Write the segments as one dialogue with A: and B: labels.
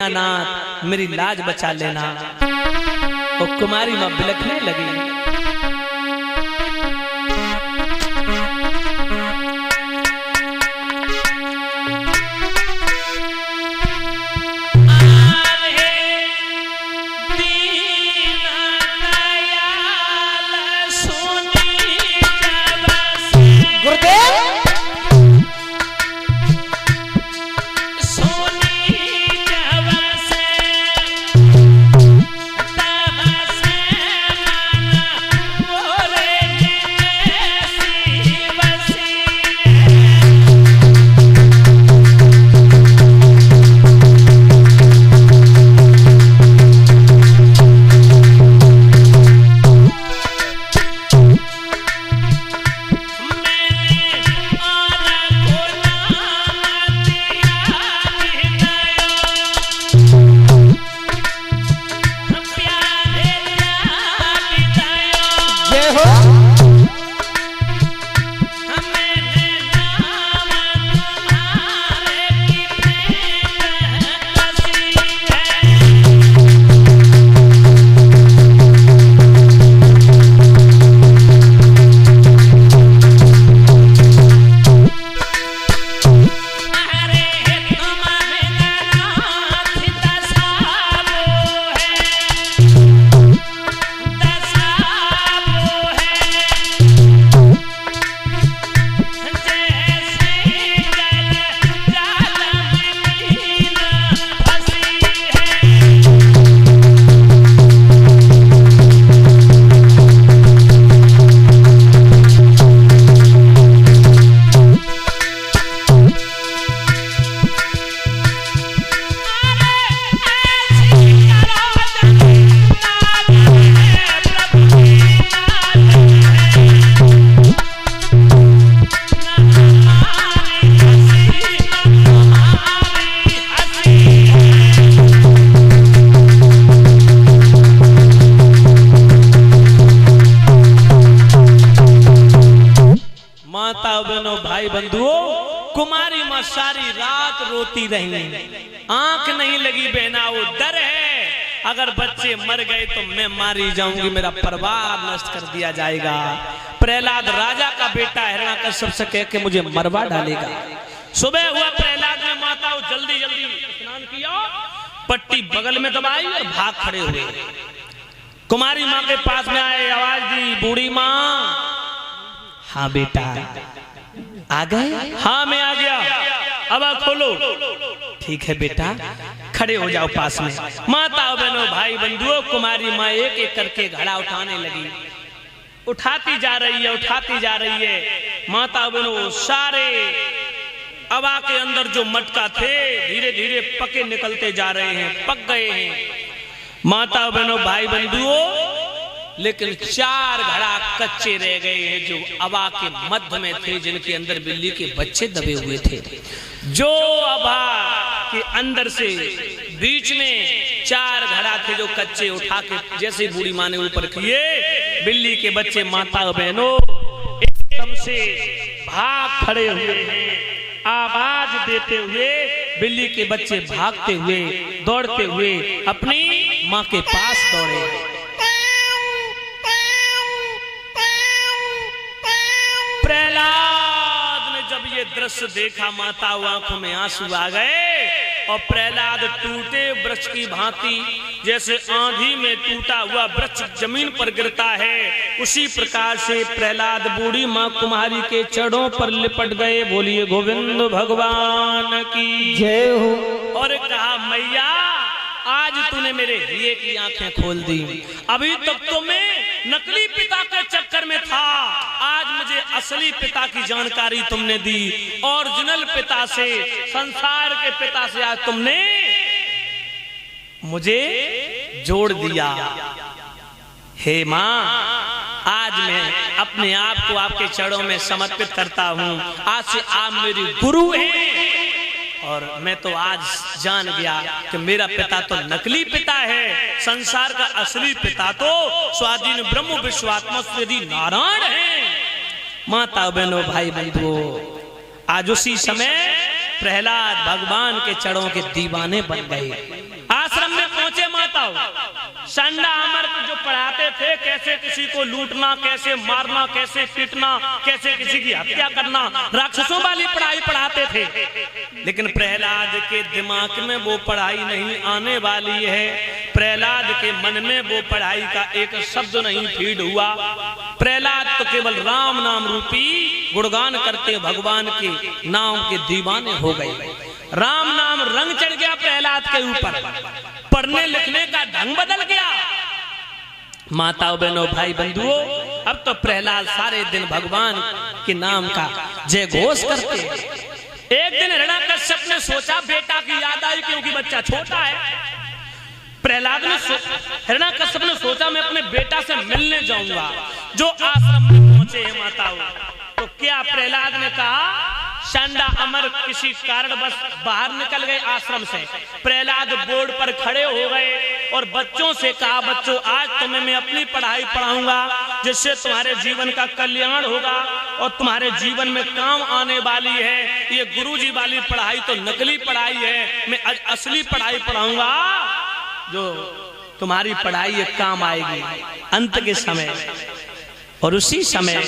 A: नाथ मेरी लाज बचा लेना। और कुमारी मां बिलखने लगी। भाई बंधुओं, कुमारी मां सारी रात रोती रही। आंख नहीं लगी बहना, वो डर है अगर बच्चे मर गए तो मैं मारी जाऊंगी, मेरा परिवार नष्ट कर दिया जाएगा। प्रहलाद राजा का बेटा हिरण्याकश्यप से कह के मुझे मरवा डालेगा। सुबह हुआ, प्रहलाद ने माता जल्दी जल्दी स्नान किया, पट्टी बगल में दबाई और भाग खड़े हुए। कुमारी मां के पास में आए, आवाज दी, बूढ़ी मां। हाँ बेटा आ गए? हाँ मैं आ गया, अब आप खोलो। ठीक है बेटा, खड़े हो जाओ पास में। माता बहनों भाई बंधुओं, कुमारी माँ एक एक करके घड़ा उठाने लगी। उठाती जा रही है, उठाती जा रही है। माता बहनों सारे अवा के अंदर जो मटका थे धीरे धीरे पके निकलते जा रहे हैं, पक गए हैं। माता बहनों भाई बंधुओं, लेकिन 4 घड़ा कच्चे रह गए हैं जो अबा के मध्य में थे, जिनके अंदर बिल्ली के बच्चे दबे हुए थे। जो अबा के अंदर से बीच में 4 घड़ा थे जो कच्चे, उठा के जैसे बूढ़ी माँ ने ऊपर किए, बिल्ली के बच्चे माता बहनों एकदम से भाग खड़े हुए हैं। आवाज देते हुए बिल्ली के बच्चे भागते हुए दौड़ते हुए अपनी माँ के पास दौड़े। प्रहलाद ने जब ये दृश्य देखा, माता आंखों में आंसू आ गए और प्रहलाद टूटे वृक्ष की भांति, जैसे आंधी में टूटा हुआ वृक्ष जमीन पर गिरता है, उसी प्रकार से प्रहलाद बूढ़ी मां कुमारी के चरणों पर लिपट गए। बोलिए गोविंद भगवान की जय हो। और कहा, मैया आज तूने मेरे हिये की आंखें खोल दी। अभी तक तो मैं नकली पिता के चक्कर में था, आज मुझे असली पिता की जानकारी तुमने दी। ओरिजिनल पिता से, संसार के पिता से आज तुमने मुझे जोड़ दिया। हे माँ, आज मैं अपने आप को आपके चरणों में समर्पित करता हूँ। आज से आप मेरी गुरु हैं और मैं तो आज जान गया कि मेरा पिता तो नकली पिता है, संसार का असली पिता तो स्वाधीन ब्रह्म विश्वात्मा श्री नारायण है। माता बहनों भाई बंधुओं, आज उसी समय प्रहलाद भगवान के चरणों के दीवाने बन गए। पहुंचे माताओं। संडा अमर्क जो पढ़ाते थे कैसे किसी को लूटना, कैसे मारना, कैसे पीटना, कैसे किसी की हत्या करना, राक्षसों वाली पढ़ाई पढ़ाते थे। लेकिन प्रहलाद के दिमाग में वो पढ़ाई नहीं आने वाली है। प्रहलाद के मन में वो पढ़ाई का एक शब्द नहीं फीड हुआ। प्रहलाद तो केवल राम नाम रूपी गुणगान करते भगवान के नाम के दीवाने हो गए। राम नाम रंग चढ़ गया प्रहलाद के ऊपर, पढ़ने लिखने का ढंग बदल गया। माताओं बहनों भाई बंधुओं, अब तो प्रहलाद सारे दिन भगवान के नाम का जय घोष करते। एक दिन हिरण्यकश्यप ने सोचा, बेटा की याद आई क्योंकि बच्चा छोटा है। प्रहलाद ने हिरण्यकश्यप ने सोचा मैं अपने बेटा से मिलने जाऊंगा। जो आश्रम में पहुंचे हैं माताओं, तो क्या प्रहलाद ने कहा, संडा अमर किसी कारण बस बाहर निकल गए आश्रम से। प्रहलाद बोर्ड पर खड़े हो गए और बच्चों से कहा, बच्चों आज तुम्हें मैं अपनी पढ़ाई पढ़ाऊंगा जिससे तुम्हारे जीवन का कल्याण होगा और तुम्हारे जीवन में काम आने वाली है। ये गुरुजी वाली पढ़ाई तो नकली पढ़ाई है, मैं असली पढ़ाई पढ़ाऊंगा जो तुम्हारी पढ़ाई ये काम आएगी अंत के समय। और उसी समय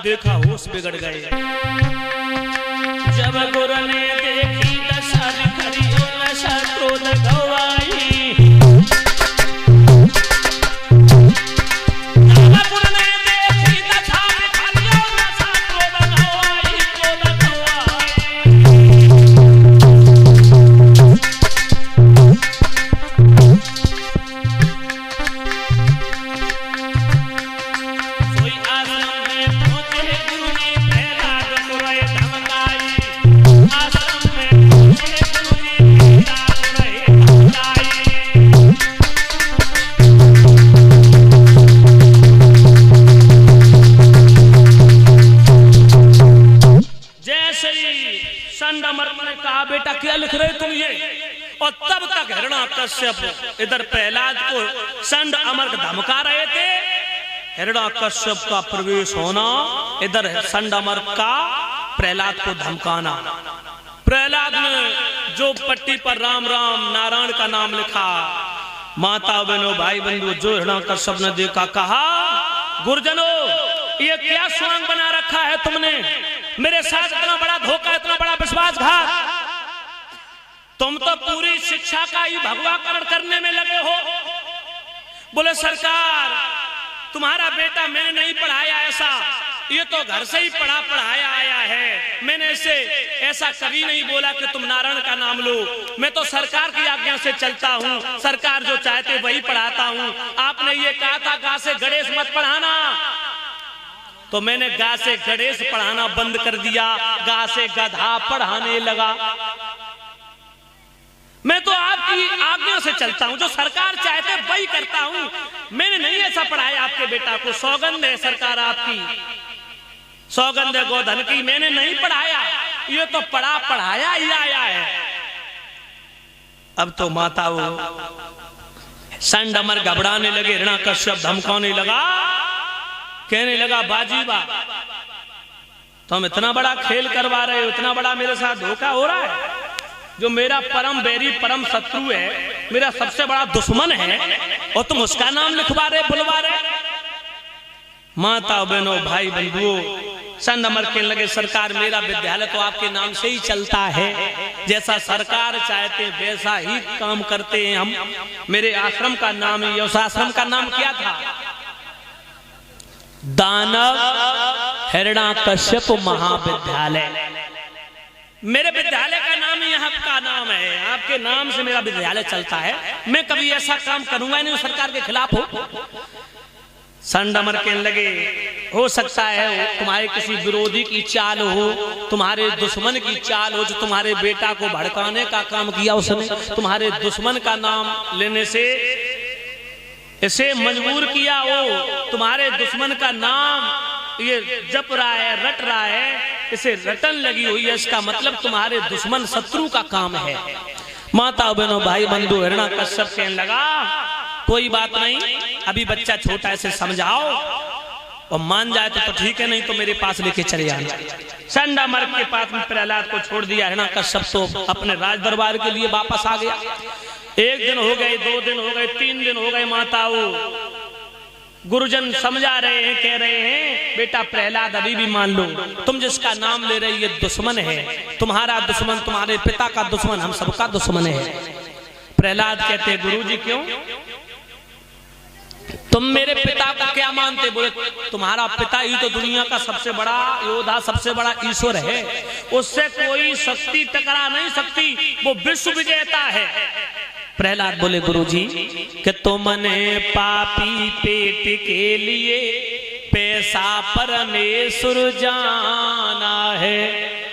A: देखा होश बिगड़ गए। जब गुरु ने देखी दशा बिखरी नशा क्रोध गवाई, जब गुरु ने देखी दशा बिखरी नशा क्रोध गवाई, क्रोध गवाई। सोई आश्रम में पहुंचे गुरुजी प्रहलाद को रहे धमकाई। आश्रम में पहुंचे गुरुजी प्रहलाद रहे धमकाई। जैसे ही संड अमर्क ने कहा, बेटा क्या लिख रहे तुम ये? और तब तक हिरण्यकश्यप इधर प्रहलाद को संड अमर्क धमका रहे थे। हिरण्यकश्यप का प्रवेश होना, इधर संड अमर्क का प्रहलाद को धमकाना। प्रहलाद ने जो पट्टी पर राम राम नारायण का नाम लिखा, माता बहनों भाई बंधु, जो हिरण्यकश्यप ने देखा, कहा, गुरुजनों ये क्या स्वांग बना रखा है तुमने? मेरे साथ इतना बड़ा धोखा, इतना बड़ा विश्वासघात। तुम तो पूरी शिक्षा का ही भगवाकरण करने में लगे हो। बोले सरकार, तुम्हारा बेटा मैंने नहीं पढ़ाया ऐसा, ये तो घर से ही पढ़ाया आया है। मैंने इसे ऐसा कभी नहीं बोला कि तुम नारायण का नाम लो। मैं तो सरकार की आज्ञा से चलता हूँ, सरकार जो चाहते वही पढ़ाता हूँ। आपने ये कहा था गा से गणेश मत पढ़ाना, तो मैंने गा से गणेश पढ़ाना बंद कर दिया, गा से गधा पढ़ाने लगा। मैं तो आपकी आज्ञा से चलता हूं, जो सरकार चाहते वही करता हूं। मैंने नहीं ऐसा पढ़ाया आपके बेटा को, सौगंध है सरकार आपकी, सौगंध है गोधन की, मैंने नहीं पढ़ाया। ये तो पढ़ाया ही आया है। अब तो माता वो संड अमर घबराने लगे, हिरण्यकश्यप धमकाने लगा, कहने लगा, बाजी बा तुम इतना बड़ा खेल करवा रहे हो, इतना बड़ा मेरे साथ धोखा हो रहा है। जो मेरा परम बैरी परम शत्रु है, मेरा सबसे बड़ा दुश्मन है, और तुम उसका नाम लिखवा रहे, बुलवा रहे। माता बहनों भाई बंधुओं, संड अमर कहने लगे, सरकार मेरा विद्यालय तो आपके नाम से ही चलता है, जैसा सरकार चाहते वैसा ही काम करते हैं हम। मेरे आश्रम का नाम ही, उस आश्रम का नाम क्या था? दानव हिरण्यकश्यप महाविद्यालय। मेरे विद्यालय का नाम यहाँ का नाम है, आपके नाम से मेरा विद्यालय चलता है। मैं कभी ऐसा काम करूंगा नहीं सरकार के खिलाफ हो। संडमर कहने लगे हो सकता है तुम्हारे किसी विरोधी की चाल हो, तुम्हारे दुश्मन की चाल हो, जो तुम्हारे बेटा को भड़काने का काम किया उसने, तुम्हारे दुश्मन का नाम लेने से इसे मजबूर किया हो, तुम्हारे दुश्मन का नाम ये जप रहा है, रट रहा है, इसे रटन लगी हुई है, इसका मतलब तुम्हारे दुश्मन शत्रु का काम है। माता बहनों भाई बंधु हिरण्यकश्यप कहने लगा कोई बात नहीं, अभी बच्चा छोटा है, इसे समझाओ और मान जाए तो ठीक है, नहीं तो मेरे पास लेके चले आना। संडामर्ग के पास में प्रहलाद को छोड़ दिया। हिरण्यकश्यप तो अपने राज दरबार के लिए वापस आ गया। एक दिन हो गए, 2 दिन हो गए, 3 दिन हो गए, माताओं गुरुजन समझा रहे हैं, कह रहे हैं बेटा प्रहलाद अभी भी मान लो, तुम जिसका नाम ले रहे ये दुश्मन है, तुम्हारा दुश्मन, तुम्हारे पिता का दुश्मन, हम सबका दुश्मन है। प्रहलाद कहते हैं गुरुजी क्यों, तुम मेरे पिता को क्या मानते? बोले तुम्हारा पिता ही तो दुनिया का सबसे बड़ा योद्धा, सबसे बड़ा ईश्वर है, उससे कोई शक्ति टकरा नहीं सकती, वो विश्व विजेता है। प्रहलाद बोले गुरुजी कि तुमने पापी पेट के लिए पैसा परमेश्वर जाना है,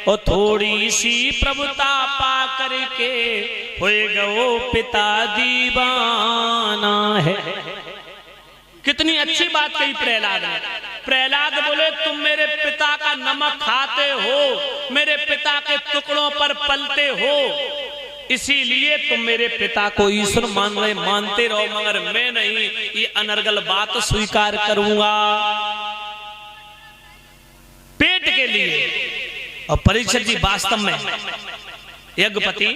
A: और थोड़ी सी प्रभुता पा करके होएगा वो पिता दीवाना है। कितनी अच्छी बात कही प्रहलाद ने। प्रहलाद बोले तुम मेरे पिता का नमक खाते हो, मेरे पिता के टुकड़ों पर पलते हो, इसीलिए तुम मेरे पिता को ईश्वर मानते रहो, मगर मैं नहीं ये अनर्गल बात स्वीकार करूंगा। पेट के लिए। और परीक्षित जी वास्तव में यज्ञपति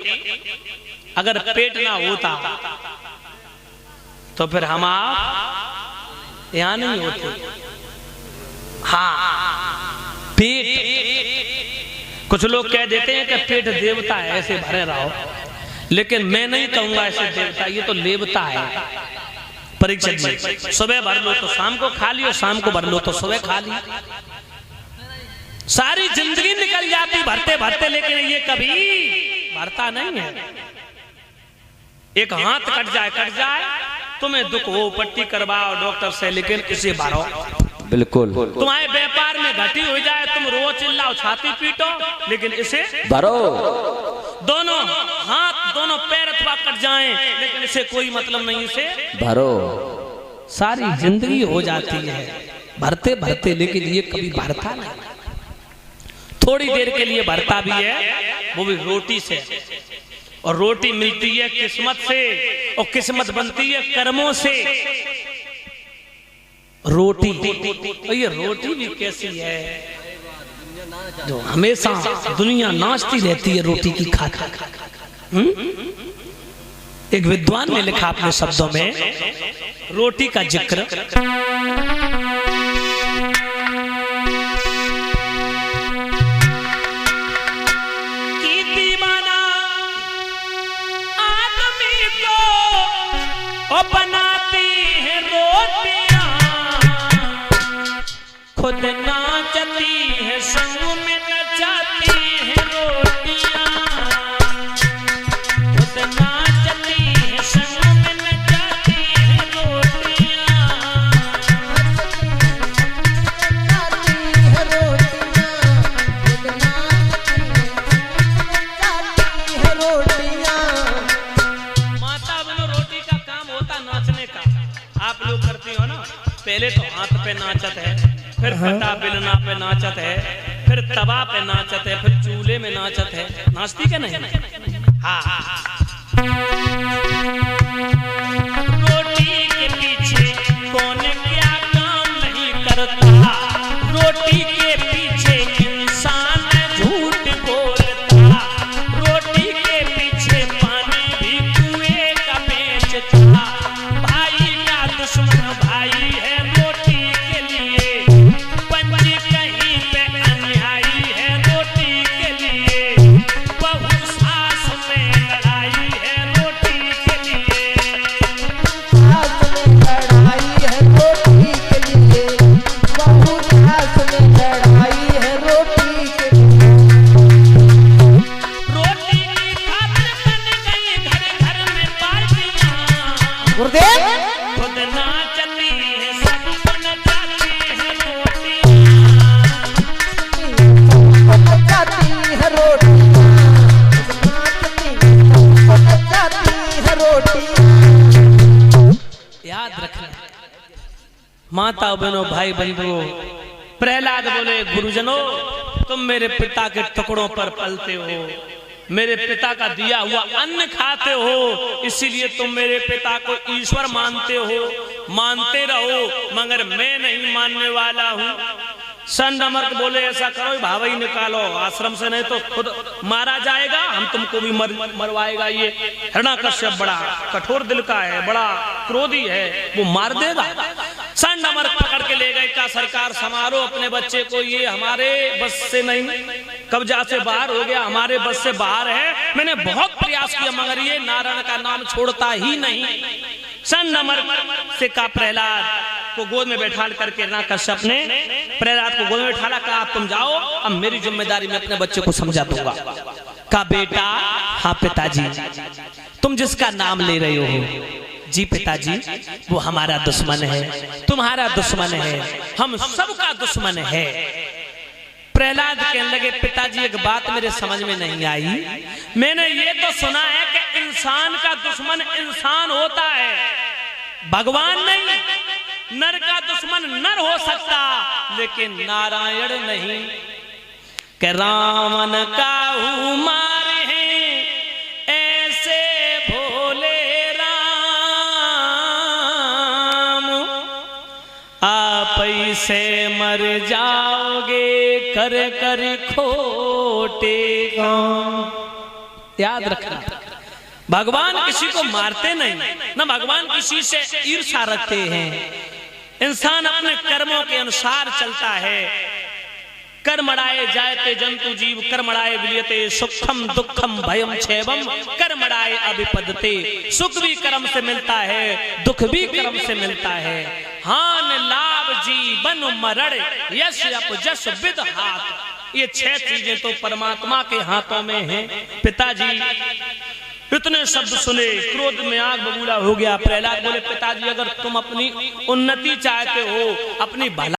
A: अगर पेट ना होता तो फिर हम आप यहां नहीं होते। हाँ, पेट, कुछ लोग कह देते हैं कि पेट देवता है, ऐसे भरे रहो, लेकिन मैं नहीं कहूंगा ऐसे देवता, ये तो लेवता है। परीक्षित जी सुबह भर लो तो शाम को खा लियो, शाम को भर लो तो सुबह खा ली, सारी जिंदगी निकल जाती भरते भरते, लेकिन ये कभी भरता नहीं है। एक हाथ कट जाए तुम्हें दुख हो, पट्टी करवाओ डॉक्टर से, लेकिन इसे भरो।
B: बिल्कुल।
A: तुम्हारे व्यापार में घटी हो जाए, तुम रोज चिल्लाओ, छाती पीटो, लेकिन इसे
B: भरो।
A: दोनों हाथ दोनों पैर अथवा कट जाएं, लेकिन इसे कोई मतलब नहीं, इसे
B: भरो।
A: सारी जिंदगी हो जाती है भरते भरते, लेकिन ये कभी भरता नहीं। थोड़ी देर के लिए भरता भी है, वो भी रोटी से, और रोटी मिलती है किस्मत से, और किस्मत बनती है कर्मों से। रोटी, और ये रोटी भी कैसी है जो हमेशा दुनिया नाचती रहती है रोटी की खा खा। एक विद्वान ने लिखा अपने शब्दों में रोटी का जिक्र, बनाती है रोटियां, खुद नाचती है, संग में नचाती है रोटियां, खुद नाचती है, संग में नचाती है रोटियां, माता बनो रोटी का काम होता नाचने का। आप लोग करती हो ना, पहले तो हाथ पे नाचत है, फिर फटा बेलना पे नाचत है, फिर तवा पे नाचत है, फिर चूल्हे में नाचत है। नाचती क्या नहीं? हाँ। रोटी के पीछे कौन क्या काम नहीं करता, रोटी के पीछे इंसान झूठ बोलता, रोटी के पीछे पानी भी कुएं का बेचता, भाई का दुश्मन भाई है रोटी के लिए, पंजी कहीं पे अन्यायी है रोटी के लिए, बहू सास में लड़ाई है रोटी के लिए, सास में लड़ाई है रोटी के लिए, याद रखना माता बहनों भाई बंधुओं, प्रहलाद बोले गुरुजनों तुम मेरे पिता के टुकड़ों पर पलते हो, मेरे पिता का दिया हुआ अन्न खाते हो, इसीलिए तुम मेरे पिता को ईश्वर मानते हो, मानते रहो, मगर मैं नहीं मानने वाला हूँ। संत अमर्क बोले ऐसा करो भावई निकालो आश्रम से, नहीं तो खुद मारा जाएगा, हम तुमको भी मरवाएगा। ये हिरण्यकश्यप बड़ा कठोर दिल का है, बड़ा क्रोधी है, वो मार देगा। संत अमर्क पकड़ के ले गए, का सरकार समारो अपने बच्चे को, ये हमारे बस से नहीं, कब्जा से बाहर हो गया, हमारे बस से बाहर है। मैंने बहुत प्रयास किया मगर ये नारायण का नाम छोड़ता ही नहीं। संत अमर्क से का प्रहलाद को गोद में बैठा करके हिरण्यकश्यप ने प्रहलाद को गोद में बैठाला, कहा तुम जाओ, अब मेरी जिम्मेदारी मैं अपने बच्चे को समझा दूंगा। कहा बेटा, हाँ पिताजी, तुम जिसका नाम ले रहे हो, जी पिताजी, वो हमारा दुश्मन है, तुम्हारा दुश्मन है, हम सबका दुश्मन है। प्रहलाद कहने लगे पिताजी एक बात मेरे समझ में नहीं आई, मैंने ये तो सुना है कि इंसान का दुश्मन इंसान होता है, भगवान नहीं। नर का दुश्मन नर हो सकता, लेकिन नारायण नहीं। कि रावण काहू मारे हैं ऐसे भोले राम, आप से मर जाओगे कर कर खोटे काम। याद रखना, भगवान किसी को मारते नहीं, ना भगवान किसी से ईर्ष्या रखते हैं। इंसान अपने कर्मों के अनुसार चलता है। कर्मणाए जायते जंतु जीव कर्मणाए विलियते, सुखम दुखम भयम छैवम कर्मणाए अभिपदते। सुख भी कर्म से मिलता है, दुख भी कर्म से मिलता है। हान लाभ जीवन मरण यश अपजस विद हाथ, ये 6 चीजें तो परमात्मा के हाथों में हैं। पिताजी इतने शब्द सुने, क्रोध में आग बबूला हो गया। प्रहलाद बोले पिताजी अगर तुम अपनी उन्नति चाहते हो, अपनी भलाई